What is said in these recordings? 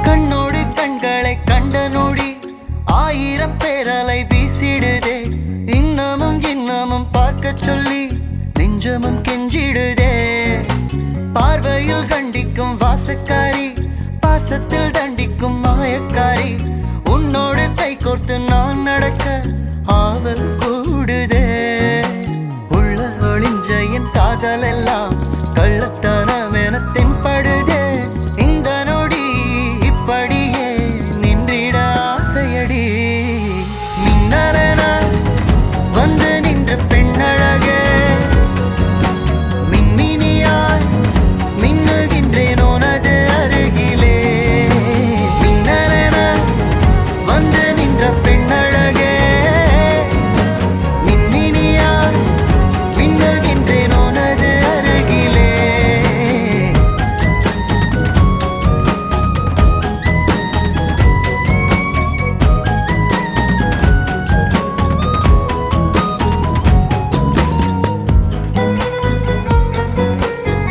கண்ணோடு கண்களை கண்ட நொடி ஆயிரம் பேரலை வீசிடுதே. இன்னமும் இன்னமும் பார்க்க சொல்லி நெஞ்சமும் கெஞ்சிடுதே. பார்வையில் கண்டிக்கும் வாசக்காரி, பாசத்தில் தண்டிக்கும் மாயக்காரி. உன்னோடு கை கோர்த்து நான் நடக்க ஆவல் கூடுதே. உள்ள ஒளிஞ்ச என் காதல் எல்லாம் கள்ளத்தனம் என தென்படுதே. இந்த நொடி இப்படியே நின்றிட ஆசையடி. மின்னலென வந்து நின்ற பெண்ணழகே, மின்மினியாய் மின்னுகின்றேன் உனது அருகிலே. மின்னலென வந்து நின்ற பெண்ணழகே, மின்மினியாய் மின்னுகின்றேன் உனது அருகிலே.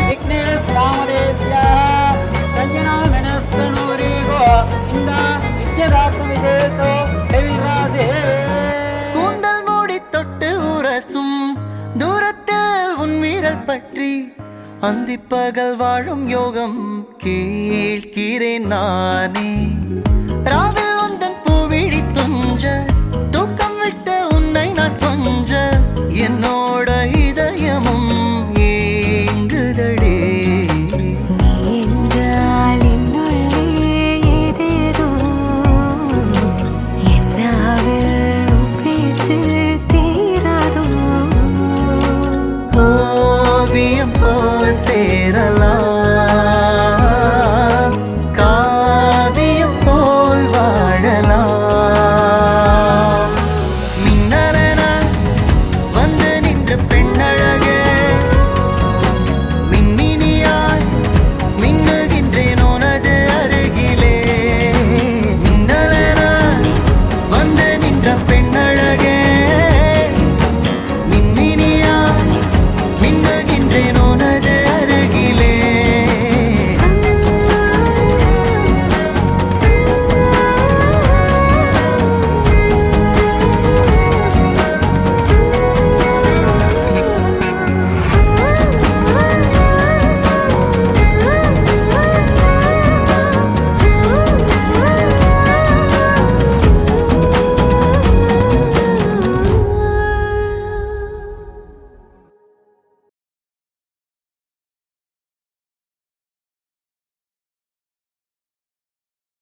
விக்னேஷ் ராமதேசியா சஞ்சனா மெனப்பனூரிகோ இந்த நிச்சயதார்த்தம் விசேஷோ தெவிவாசே. கூந்தல் மூடி தொட்டு உரசும் தூரத்தில் உன் வீரல் பற்றி அந்திப்பகல் வாழும் யோகம் கேட்கிறேன் நானே. ராவில் உந்தன் பூவிழி துஞ்ச தூக்கம் விட்ட உன்னை நான் கொஞ்ச என்னோட இதயமும் ஏங்குதடே. நீ என்றால் என்னுள்ளே ஏதேதோ என்னாவில் பேச்சு தீராதோ. ஓவியம் போல் சேரலாம்